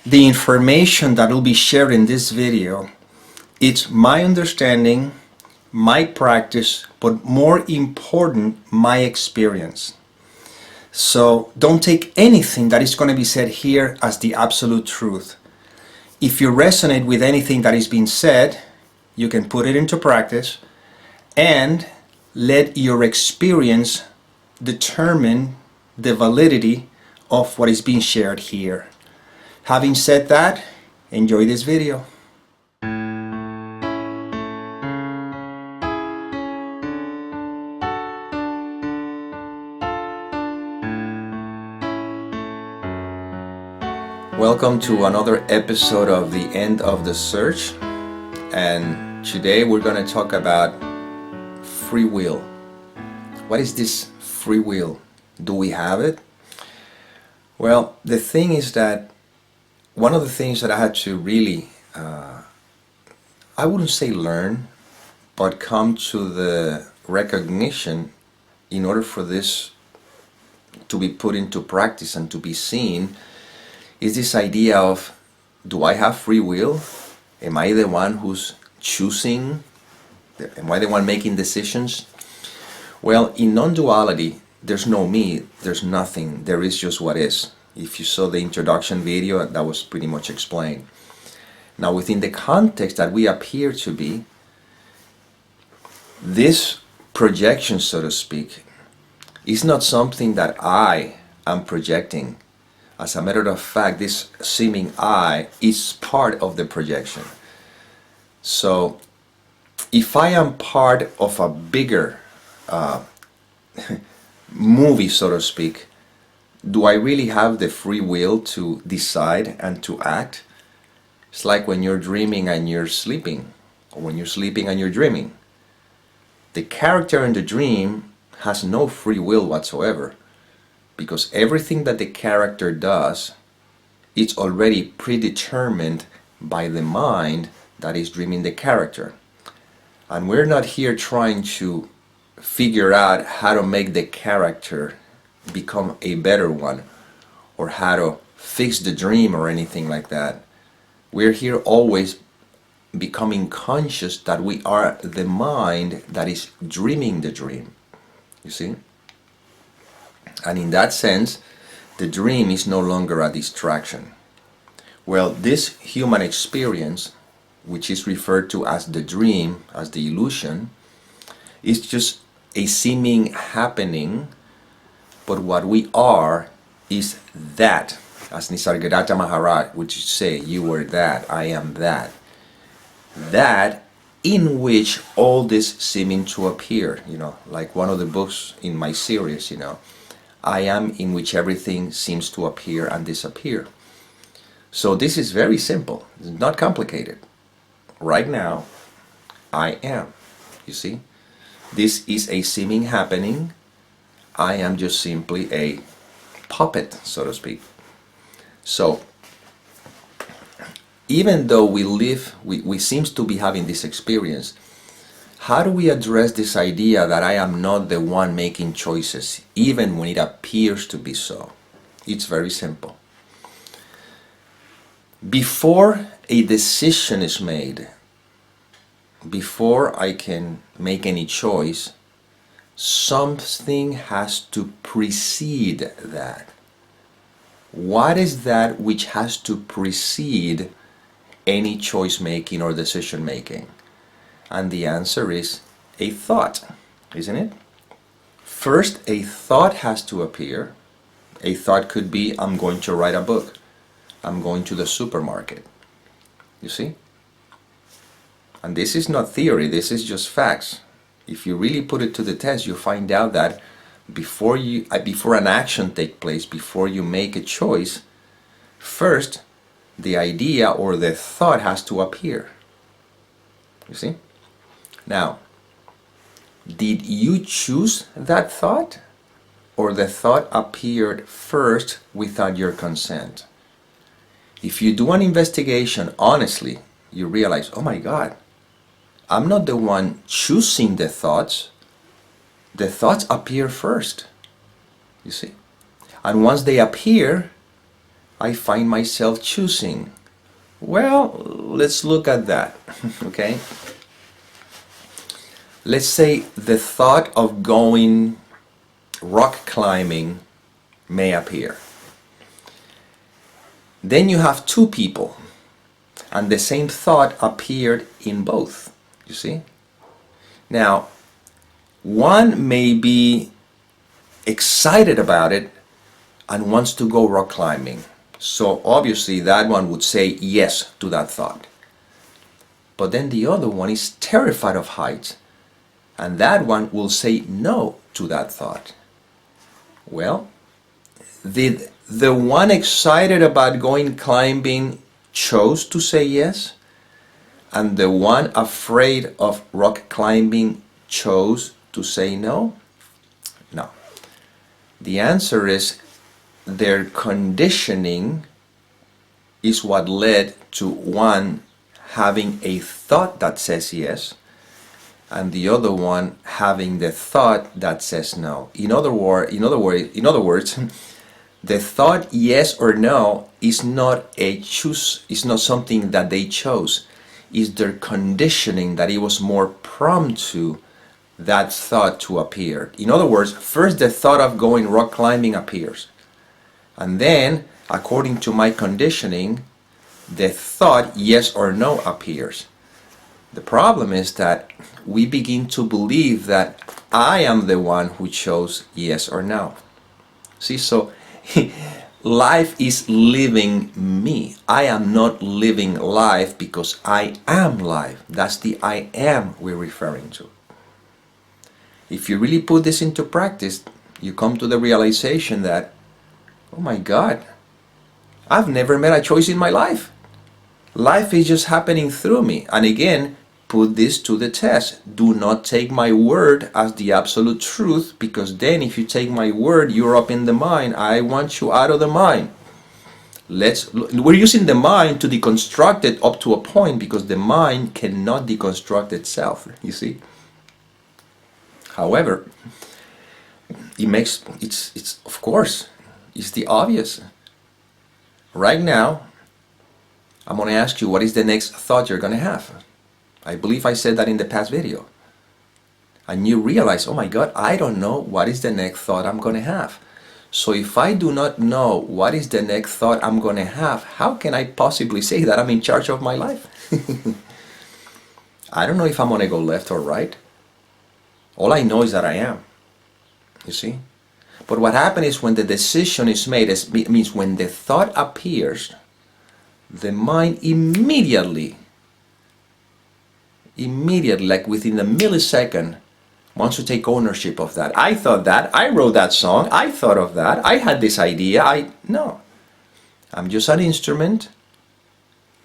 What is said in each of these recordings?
The information that will be shared in this video, it's my understanding, my practice, but more important, my experience. So don't take anything that is going to be said here as the absolute truth. If you resonate with anything that is being said, you can put it into practice and let your experience determine the validity of what is being shared here. Having said that, enjoy this video. Welcome to another episode of The End of the Search, and today we're going to talk about free will. What is this free will? Do we have it? Well, the thing is that one of the things that I had to really, I wouldn't say learn, but come to the recognition in order for this to be put into practice and to be seen is this idea of, do I have free will? Am I the one who's choosing? Am I the one making decisions? Well, in non-duality, there's no me, there's nothing, there is just what is. If you saw the introduction video, that was pretty much explained. Now, within the context that we appear to be, this projection, so to speak, is not something that I am projecting. As a matter of fact, this seeming I is part of the projection. So, if I am part of a bigger movie, so to speak, do I really have the free will to decide and to act? It's like when you're dreaming and you're sleeping, or when you're sleeping and you're dreaming. The character in the dream has no free will whatsoever, because everything that the character does is already predetermined by the mind that is dreaming the character. And we're not here trying to figure out how to make the character become a better one, or how to fix the dream or anything like that. We're here always becoming conscious that we are the mind that is dreaming the dream. You see? And in that sense, the dream is no longer a distraction. Well, this human experience, which is referred to as the dream, as the illusion, is just a seeming happening, but what we are is that. As Nisargadatta Maharaj would say, you were that, I am that. That in which all this seeming to appear, like one of the books in my series, I am in which everything seems to appear and disappear. So this is very simple, it's not complicated. Right now, I am, you see? This is a seeming happening. I am just simply a puppet, so to speak. So, even though we seem to be having this experience, how do we address this idea that I am not the one making choices, even when it appears to be so? It's very simple. Before a decision is made, before I can make any choice, something has to precede that. What is that which has to precede any choice making or decision making? And the answer is a thought, isn't it? First, a thought has to appear. A thought could be, I'm going to write a book. I'm going to the supermarket. You see? And this is not theory, this is just facts. If you really put it to the test, you find out that before an action takes place, before you make a choice, first, the idea or the thought has to appear. You see? Now, did you choose that thought? Or the thought appeared first without your consent? If you do an investigation honestly, you realize, oh my God, I'm not the one choosing the thoughts. The thoughts appear first. You see? And once they appear, I find myself choosing? Well, let's look at that, okay? Let's say the thought of going rock climbing may appear. Then you have two people, and the same thought appeared in both, you see? Now, one may be excited about it and wants to go rock climbing. So obviously that one would say yes to that thought. But then the other one is terrified of heights, and that one will say no to that thought. Well, did the one excited about going climbing chose to say yes, and the one afraid of rock climbing chose to say no? No. The answer is their conditioning is what led to one having a thought that says yes, and the other one having the thought that says no. In other words, the thought yes or no is not a choose, is not something that they chose. It's their conditioning that it was more prone to that thought to appear. In other words, first the thought of going rock climbing appears. And then, according to my conditioning, the thought yes or no appears. The problem is that we begin to believe that I am the one who chose yes or no. See, so life is living me. I am not living life because I am life. That's the I am we're referring to. If you really put this into practice, you come to the realization that, oh my God, I've never made a choice in my life. Life is just happening through me. And again, put this to the test. Do not take my word as the absolute truth, because then if you take my word, you're up in the mind. I want you out of the mind. We're using the mind to deconstruct it up to a point, because the mind cannot deconstruct itself, you see. However, it's of course, it's the obvious. Right now, I'm going to ask you, what is the next thought you're going to have? I believe I said that in the past video. And you realize, oh my God, I don't know what is the next thought I'm going to have. So if I do not know what is the next thought I'm going to have, how can I possibly say that I'm in charge of my life? I don't know if I'm going to go left or right. All I know is that I am. You see? But what happens is when the decision is made, it means when the thought appears, the mind immediately, like within a millisecond, wants to take ownership of that. I thought that, I wrote that song, I thought of that, I had this idea, no. I'm just an instrument,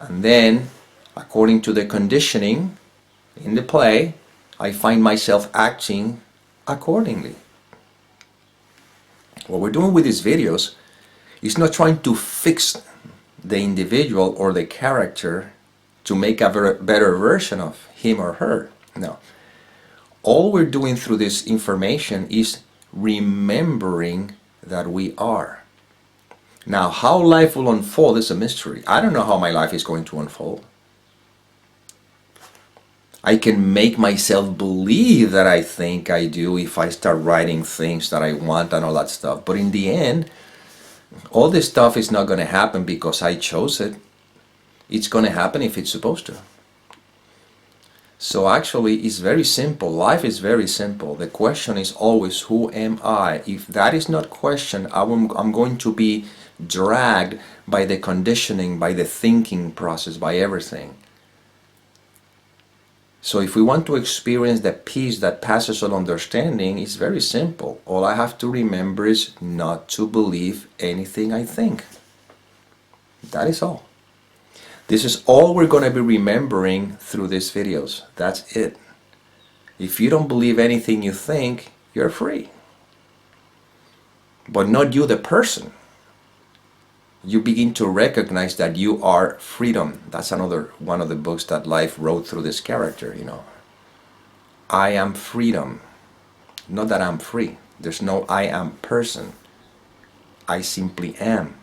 and then, according to the conditioning in the play, I find myself acting accordingly. What we're doing with these videos is not trying to fix the individual or the character to make a better version of him or her. No. All we're doing through this information is remembering that we are. Now, how life will unfold is a mystery. I don't know how my life is going to unfold. I can make myself believe that I think I do if I start writing things that I want and all that stuff. But in the end, all this stuff is not going to happen because I chose it. It's going to happen if it's supposed to. So actually, it's very simple. Life is very simple. The question is always, who am I? If that is not questioned, I'm going to be dragged by the conditioning, by the thinking process, by everything. So if we want to experience the peace that passes all understanding, it's very simple. All I have to remember is not to believe anything I think. That is all. This is all we're going to be remembering through these videos. That's it. If you don't believe anything you think, you're free. But not you, the person. You begin to recognize that you are freedom. That's another one of the books that life wrote through this character, you know. I am freedom. Not that I'm free. There's no I am person. I simply am.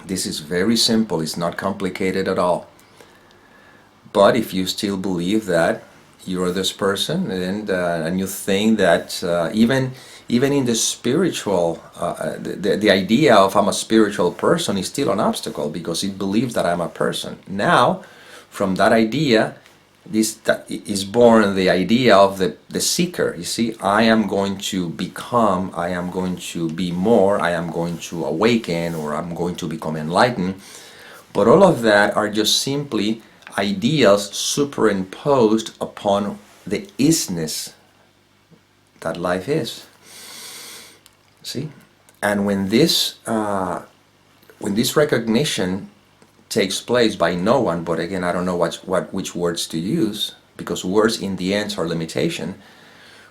This is very simple. It's not complicated at all. But if you still believe that you're this person, and you think that even in the spiritual, the idea of I'm a spiritual person is still an obstacle, because it believes that I'm a person. Now, from that idea, that is born the idea of the seeker. You see, I am going to become, I am going to be more, I am going to awaken, or I'm going to become enlightened. But all of that are just simply ideas superimposed upon the isness that life is. See? And when this recognition takes place by no one, but again, I don't know which words to use, because words in the end are limitation.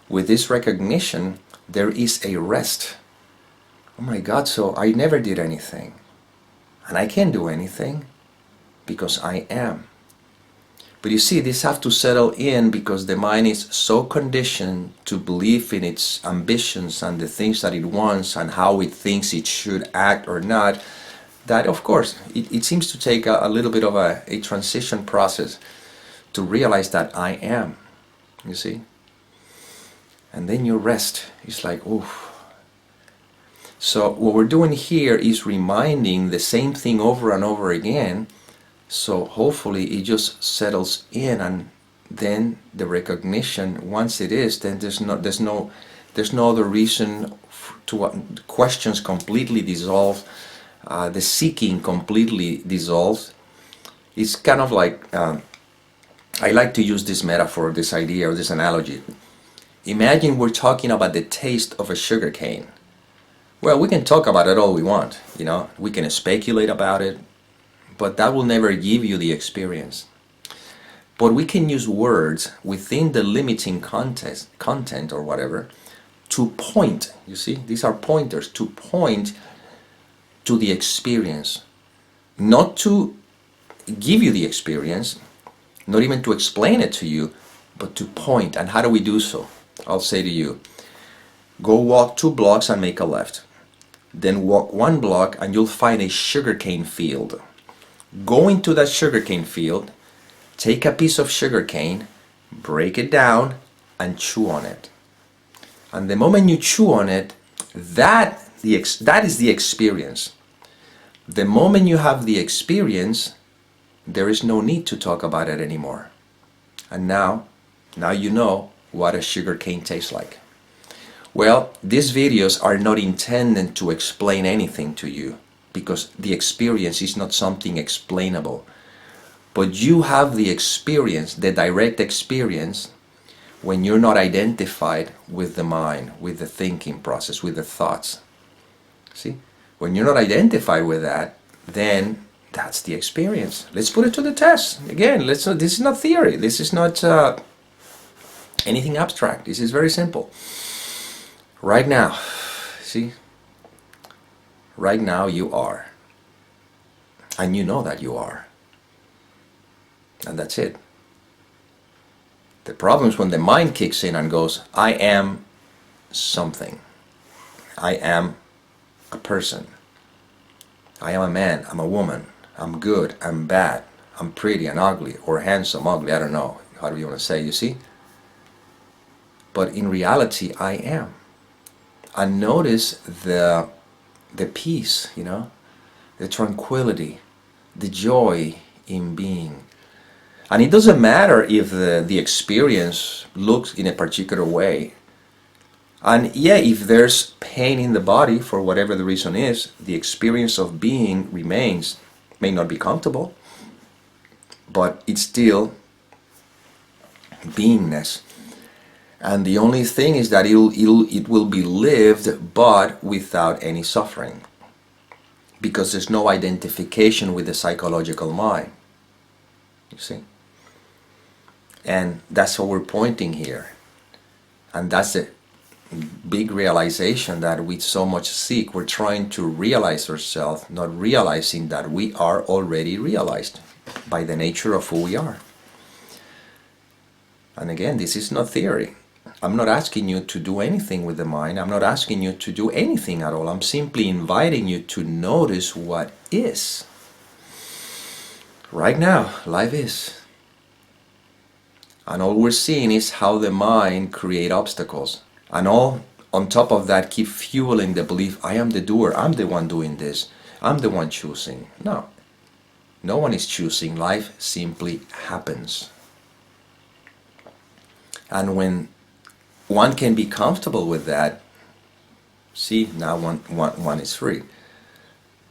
With this recognition, there is a rest. Oh my God, so I never did anything, and I can't do anything because I am. But you see, this has to settle in, because the mind is so conditioned to believe in its ambitions and the things that it wants and how it thinks it should act or not, that of course it seems to take a little bit of a transition process to realize that I am, you see. And then you rest. It's like, oof. So what we're doing here is reminding the same thing over and over again. So hopefully it just settles in, and then the recognition, once it is, then there's no other reason to questions completely dissolve, the seeking completely dissolves. It's kind of like, I like to use this metaphor, this idea, or this analogy. Imagine we're talking about the taste of a sugar cane. Well, we can talk about it all we want, you know, we can speculate about it, but that will never give you the experience. But we can use words within the limiting content or whatever to point. You see, these are pointers to point to the experience, not to give you the experience, not even to explain it to you, but to point. And how do we do so? I'll say to you, go walk 2 blocks and make a left. Then walk 1 block and you'll find a sugarcane field. Go into that sugarcane field, take a piece of sugarcane, break it down, and chew on it. And the moment you chew on it, that is the experience. The moment you have the experience, there is no need to talk about it anymore. And now you know what a sugarcane tastes like. Well, these videos are not intended to explain anything to you, because the experience is not something explainable. But you have the experience, the direct experience, when you're not identified with the mind, with the thinking process, with the thoughts. See? When you're not identified with that, then that's the experience. Let's put it to the test. Again, this is not theory. This is not anything abstract. This is very simple. Right now, see? Right now you are. And you know that you are. And that's it. The problem is when the mind kicks in and goes, I am something. I am a person. I am a man, I'm a woman, I'm good, I'm bad, I'm pretty and ugly, or handsome, ugly, I don't know, however you want to say, you see? But in reality, I am. And notice the peace, you know, the tranquility, the joy in being. And it doesn't matter if the experience looks in a particular way. And yeah, if there's pain in the body, for whatever the reason is, the experience of being remains. May not be comfortable, but it's still beingness. And the only thing is that it will be lived, but without any suffering. Because there's no identification with the psychological mind. You see? And that's what we're pointing here. And that's the big realization that we so much seek. We're trying to realize ourselves, not realizing that we are already realized by the nature of who we are. And again, this is not theory. I'm not asking you to do anything with the mind. I'm not asking you to do anything at all. I'm simply inviting you to notice what is. Right now, life is. And all we're seeing is how the mind creates obstacles. And all on top of that keep fueling the belief, I am the doer, I'm the one doing this, I'm the one choosing. No. No one is choosing. Life simply happens. And when one can be comfortable with that, see, now one is free.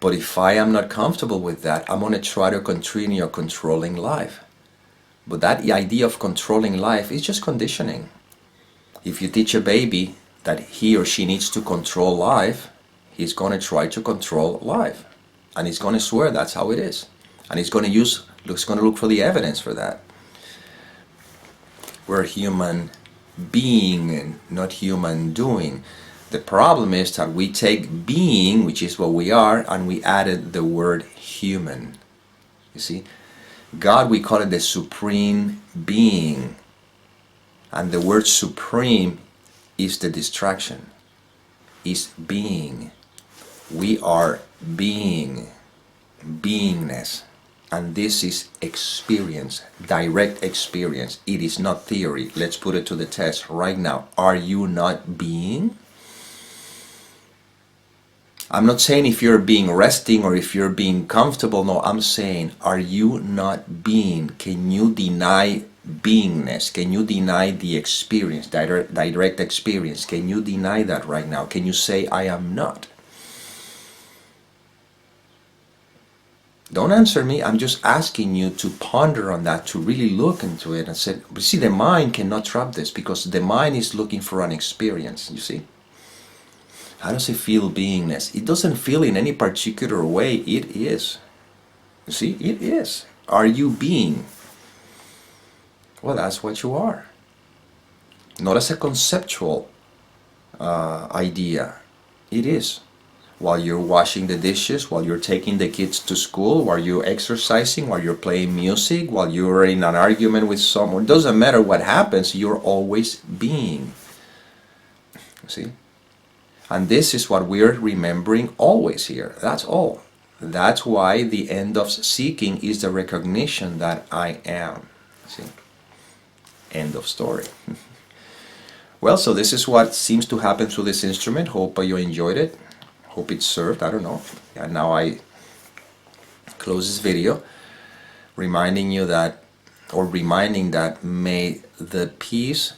But if I am not comfortable with that, I'm going to try to continue controlling life. But that idea of controlling life is just conditioning. If you teach a baby that he or she needs to control life, he's going to try to control life. And he's going to swear that's how it is. And he's going to look for the evidence for that. We're human being and not human doing. The problem is that we take being, which is what we are, and we added the word human. You see? God, we call it the supreme being. And the word supreme is the distraction. Is being. We are being. Beingness. And this is experience, direct experience. It is not theory. Let's put it to the test right now. Are you not being? I'm not saying if you're being resting or if you're being comfortable. No, I'm saying, are you not being? Can you deny beingness? Can you deny the experience, direct experience? Can you deny that right now? Can you say, I am not? Don't answer me. I'm just asking you to ponder on that, to really look into it and say, see, the mind cannot trap this because the mind is looking for an experience, you see. How does it feel beingness? It doesn't feel in any particular way. It is. You see, it is. Are you being? Well, that's what you are. Not as a conceptual idea. It is. While you're washing the dishes, while you're taking the kids to school, while you're exercising, while you're playing music, while you're in an argument with someone, it doesn't matter what happens, you're always being. You see? And this is what we're remembering always here. That's all. That's why the end of seeking is the recognition that I am. See? End of story. Well, so this is what seems to happen through this instrument. Hope you enjoyed it. Hope it served, I don't know. And now I close this video reminding you that, or reminding that may the peace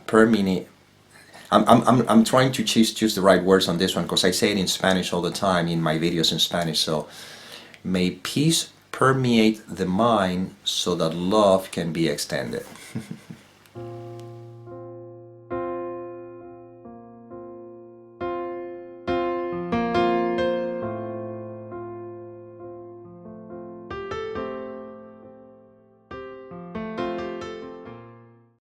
permeate. I'm trying to choose the right words on this one because I say it in Spanish all the time in my videos in Spanish. So, may peace permeate the mind so that love can be extended.